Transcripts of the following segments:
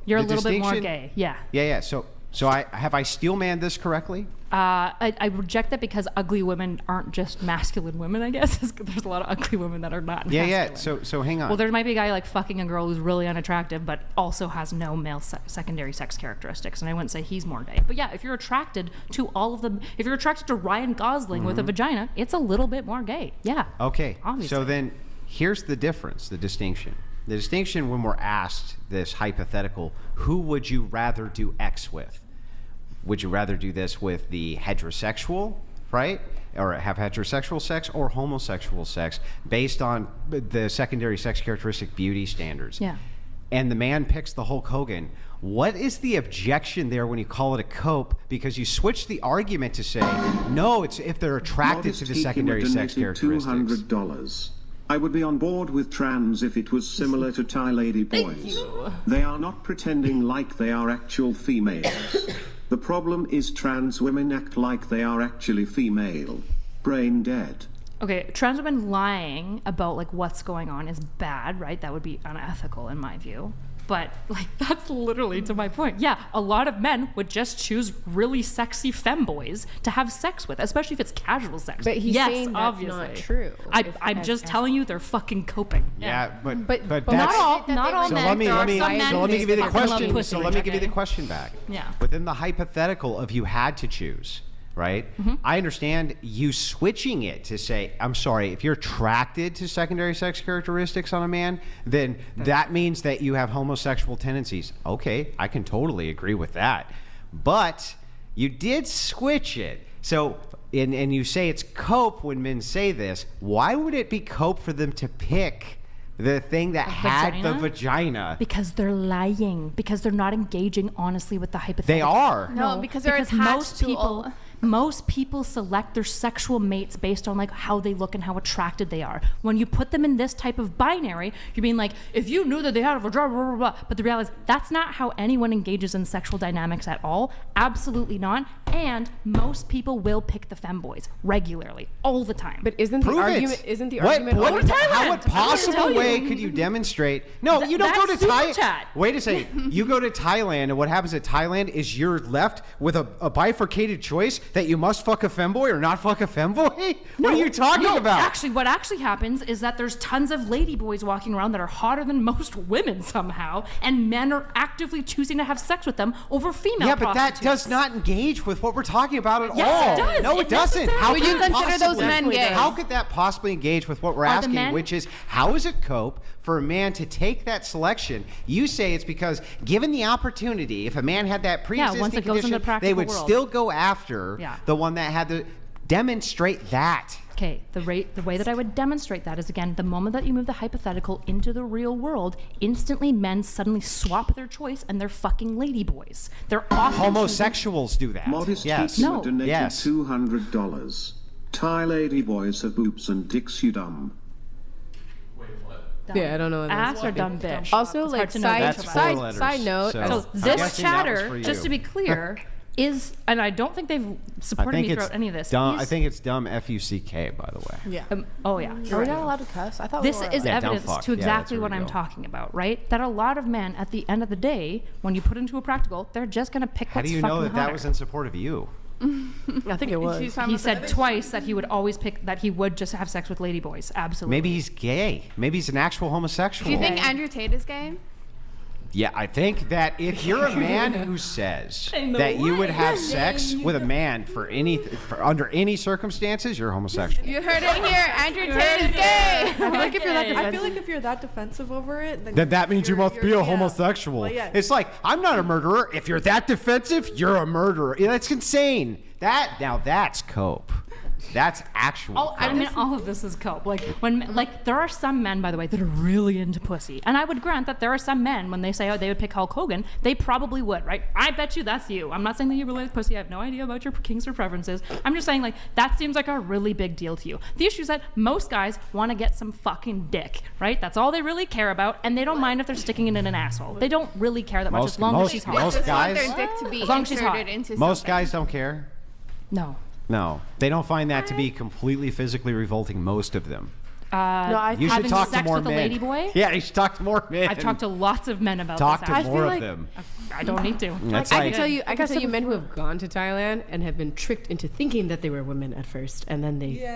You're a little bit more gay. Yeah. Yeah. So have I steel-manned this correctly? I reject that because ugly women aren't just masculine women, I guess. There's a lot of ugly women that are not masculine. Yeah. So hang on. Well, there might be a guy like fucking a girl who's really unattractive, but also has no male secondary sex characteristics, and I wouldn't say he's more gay. But yeah, if you're attracted to all of them, if you're attracted to Ryan Gosling with a vagina, it's a little bit more gay. Yeah. Okay. Obviously. So then here's the difference, the distinction. The distinction when we're asked this hypothetical, who would you rather do X with? Would you rather do this with the heterosexual, right? Or have heterosexual sex or homosexual sex based on the secondary sex characteristic beauty standards? Yeah. And the man picks the Hulk Hogan. What is the objection there when you call it a cope? Because you switch the argument to say, no, it's if they're attracted to the secondary sex characteristics. $200. I would be on board with trans if it was similar to Thai lady boys. They are not pretending like they are actual females. The problem is trans women act like they are actually female. Brain dead. Okay, trans women lying about like what's going on is bad, right? That would be unethical in my view. But like that's literally to my point. Yeah, a lot of men would just choose really sexy femboys to have sex with, especially if it's casual sex. But he's saying that's obviously not true. I'm just telling you, they're fucking coping. Yeah, but not that's, all men. let me give you the question. So let me give you the question back. Yeah. Within the hypothetical of you had to choose, right? I understand you switching it to say, I'm sorry, if you're attracted to secondary sex characteristics on a man, then that means that you have homosexual tendencies. Okay, I can totally agree with that. But you did switch it. So, and you say it's cope when men say this. Why would it be cope for them to pick the thing that had the vagina? Because they're lying. Because they're not engaging honestly with the hypothetical. They are. No, because they're attached to most people select their sexual mates based on like how they look and how attracted they are. When you put them in this type of binary, you're being like, if you knew that they had a vagina, blah, blah, blah. But the reality is that's not how anyone engages in sexual dynamics at all. Absolutely not. And most people will pick the femboys regularly, all the time. But isn't the argument? Isn't the argument? How what possible way could you demonstrate? No, you don't go to Thailand. Wait a second. You go to Thailand, and what happens at Thailand is you're left with a bifurcated choice that you must fuck a femboy or not fuck a femboy? What are you talking about? Actually, what actually happens is that there's tons of ladyboys walking around that are hotter than most women somehow, and men are actively choosing to have sex with them over female prostitutes. But that does not engage with what we're talking about at all. Yes, it does. No, it doesn't. How would you consider those men gay? How could that possibly engage with what we're asking, which is, how is it cope for a man to take that selection? You say it's because given the opportunity, if a man had that pre-existing condition, they would still go after the one that had to demonstrate that. Okay, the way that I would demonstrate that is, again, the moment that you move the hypothetical into the real world, instantly men suddenly swap their choice and they're fucking ladyboys. They're often homosexuals do that. Modest yes. People donated $200. Thai ladyboys have boobs and dicks, you dumb. Yeah, I don't know what ass or dumb bitch. Also, like side note. So this chatter, just to be clear, is, and I don't think they've supported me throughout any of this. I think it's dumb FUCK, by the way. Yeah. Oh yeah. Are we not allowed to cuss? I thought this we were. is evidence to exactly what I'm talking about, right? That a lot of men, at the end of the day, when you put into a practical, they're just gonna pick what's fucking hotter. How do you know that was in support of you? I think it was. He said twice that he would always pick, that he would just have sex with ladyboys. Absolutely. Maybe he's gay. Maybe he's an actual homosexual. Do you think Andrew Tate is gay? Yeah, I think that if you're a man who says that you would have sex with a man for under any circumstances, you're homosexual. You heard it here. Andrew Tate is gay. I feel like if you're that defensive over it, then that means you must be a homosexual. Well, yeah. It's like, I'm not a murderer. If you're that defensive, you're a murderer. That's insane. That's cope. That's actual cope. I mean, all of this is cope. Like there are some men, by the way, that are really into pussy, and I would grant that there are some men, when they say they would pick Hulk Hogan, they probably would, right? I bet you that's you. I'm not saying that you relate to pussy. I have no idea about your kinks or preferences. I'm just saying, like, that seems like a really big deal to you. The issue is that most guys want to get some fucking dick, right? That's all they really care about, and they don't mind if they're sticking it in an asshole. They don't really care that much as long as she's hot. Most guys, their dick to be as long as she's hot. Into most guys don't care. No. No, they don't find that to be completely physically revolting. Most of them. You should talk to sex more with a men. lady boy? Yeah, you should talk to more men. I've talked to lots of men about Talk this. to actually. more of them. I don't need to. That's I like, can tell you men who have gone to Thailand and have been tricked into thinking that they were women at first, and then they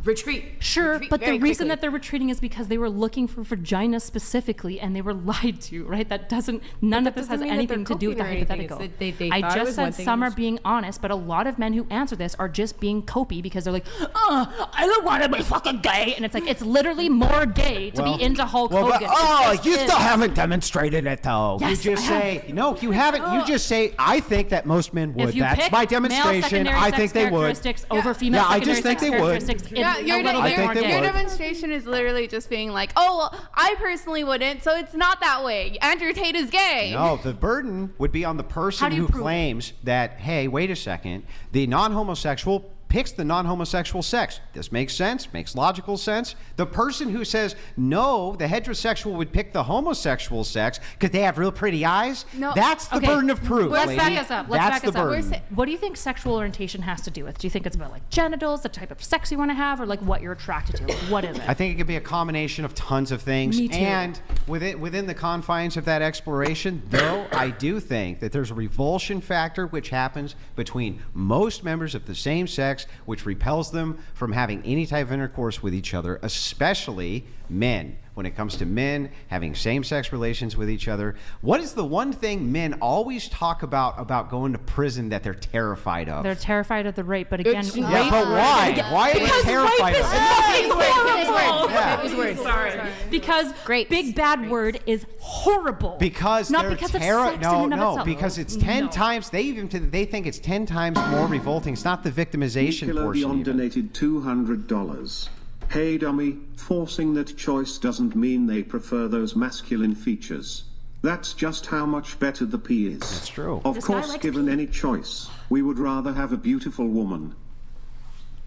retreat. Sure, Retreat but the very reason quickly. that they're retreating is because they were looking for vagina specifically, and they were lied to, right? That doesn't. None of this has doesn't mean that anything to they're do with the coping or anything. It's hypothetical. that they I thought it just was said one thing some and are being honest, but a lot of men who answer this are just being copy because they're like, I don't want to be fucking gay, and it's like it's literally more gay to be into Hulk Hogan. It just is. haven't demonstrated it though. Yes, you just I say no. You haven't. You just say I think that most men would. If you That's pick my male demonstration. secondary I sex think they would. characteristics over female Yeah, I secondary just think sex they would. characteristics, Yeah, it's a little I bit think more they gay. your would. demonstration is literally just being like, oh, well, I personally wouldn't, so it's not that way. Andrew Tate is gay. No, the burden would be on the How person do you who prove it? claims that, hey, wait a second, the non-homosexual picks the non-homosexual sex. This makes sense, makes logical sense. The person who says, no, the heterosexual would pick the homosexual sex because they have real pretty eyes, No. that's the Okay, burden of proof, Let's lady. back us up. Let's That's back us the up. burden. What do you think sexual orientation has to do with? Do you think it's about like genitals, the type of sex you want to have, or like what you're attracted to? Like, what is it? I think it could be a combination of tons of things. Me too. And within the confines of that exploration, though, I do think that there's a revulsion factor which happens between most members of the same sex, which repels them from having any type of intercourse with each other, especially men. When it comes to men having same-sex relations with each other, what is the one thing men always talk about going to prison that they're terrified of? They're terrified of the rape, but again, It's- rape. Yeah, but why? Why are they terrified of it? It was weird. Sorry. Because Grapes. big bad word is horrible. Because not they're because of sex in and of itself. because it's 10 No. times. They think it's 10 times more revolting. It's not the victimization Killer portion. Beyond even. donated $200. Hey dummy, forcing that choice doesn't mean they prefer those masculine features. That's just how much better the pee is. That's true. Of This guy course, likes given pee. any choice, we would rather have a beautiful woman.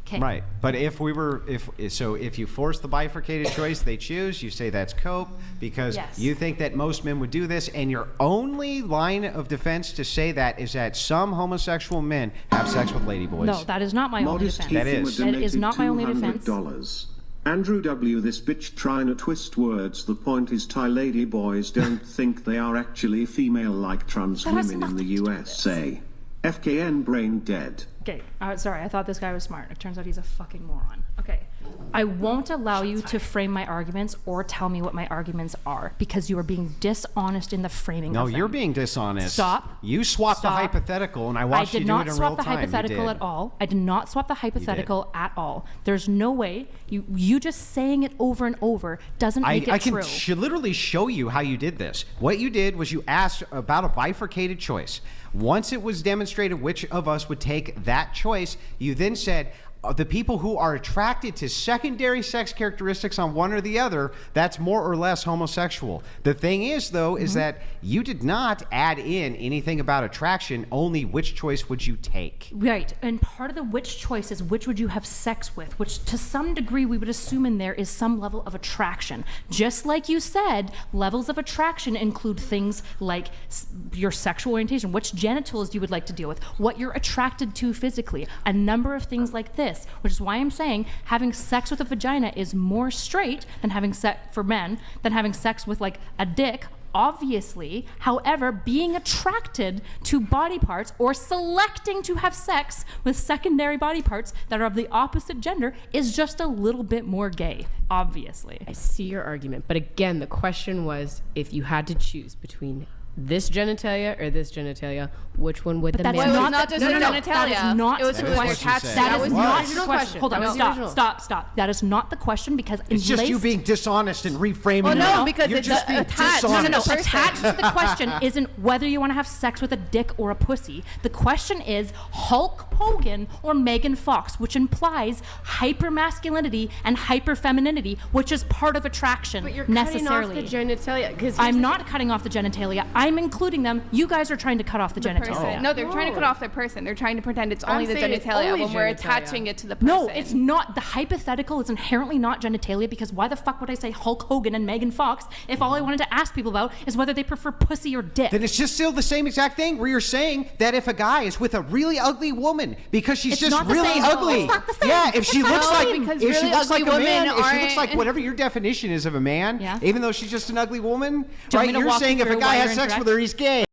Okay. Right, but if you force the bifurcated choice they choose, you say that's cope because Yes. you think that most men would do this, and your only line of defense to say that is that some homosexual men have sex with ladyboys. No, that is not my only Modest defense. That is. That is not my only defense. $200. Andrew W. This bitch trying to twist words. The point is Thai lady boys don't think they are actually female like trans That has women in the nothing to do with USA. FKN brain dead. Okay, sorry, I thought this guy was smart. It turns out he's a fucking moron. Okay, I won't allow you to frame my arguments or tell me what my arguments are because you are being dishonest in the framing No, of them. you're being dishonest. Stop. You swapped the Stop. hypothetical, and I I watched did you do not it in swap real the time. You hypothetical did. at all. I did not swap the hypothetical at all. There's no way you just saying it over and over doesn't make it I can true. literally show you how you did this. What you did was you asked about a bifurcated choice. Once it was demonstrated which of us would take that choice, you then said, the people who are attracted to secondary sex characteristics on one or the other, that's more or less homosexual. The thing is, though, is that you did not add in anything about attraction, only which choice would you take. Right, and part of the which choice is which would you have sex with, which to some degree we would assume in there is some level of attraction. Just like you said, levels of attraction include things like your sexual orientation, which genitals you would like to deal with, what you're attracted to physically, a number of things like this, which is why I'm saying having sex with a vagina is more straight than having sex for men than having sex with like a dick. Obviously, however, being attracted to body parts or selecting to have sex with secondary body parts that are of the opposite gender is just a little bit more gay, obviously. I see your argument, but again, the question was if you had to choose between this genitalia or this genitalia, which one would the that's man? not not just no, the no, no, genitalia. That is not It was the who was question. attached to. That That is was not the the original question. question. Hold That on, was the original. stop. That is not the question because It's just you laced- being dishonest and reframing Well, it. no, because You're it's just being attached. dishonest. No. Attached to the question isn't whether you want to have sex with a dick or a pussy. The question is Hulk Hogan or Megan Fox, which implies hypermasculinity and hyperfemininity, which is part of attraction But you're necessarily. cutting off the genitalia because I'm not cutting off the genitalia. I I'm including them. You guys are trying to cut off the genitalia. Person. No, they're trying to cut off the person. They're trying to pretend it's only the saying it's genitalia only when we're genitalia. attaching it to the person. No, it's not. The hypothetical is inherently not genitalia, because why the fuck would I say Hulk Hogan and Megan Fox if all I wanted to ask people about is whether they prefer pussy or dick? Then it's just still the same exact thing where you're saying that if a guy is with a really ugly woman because she's It's just not the really same. ugly. It's not the same. Yeah, if she It's looks not like the same. Because if she really looks like ugly a man, women if she looks like aren't- whatever your definition is of a man, Yeah. even though she's just an ugly woman, Do you want right? me to You're walk you saying if a through guy why has you're sex incorrect? with her, he's gay.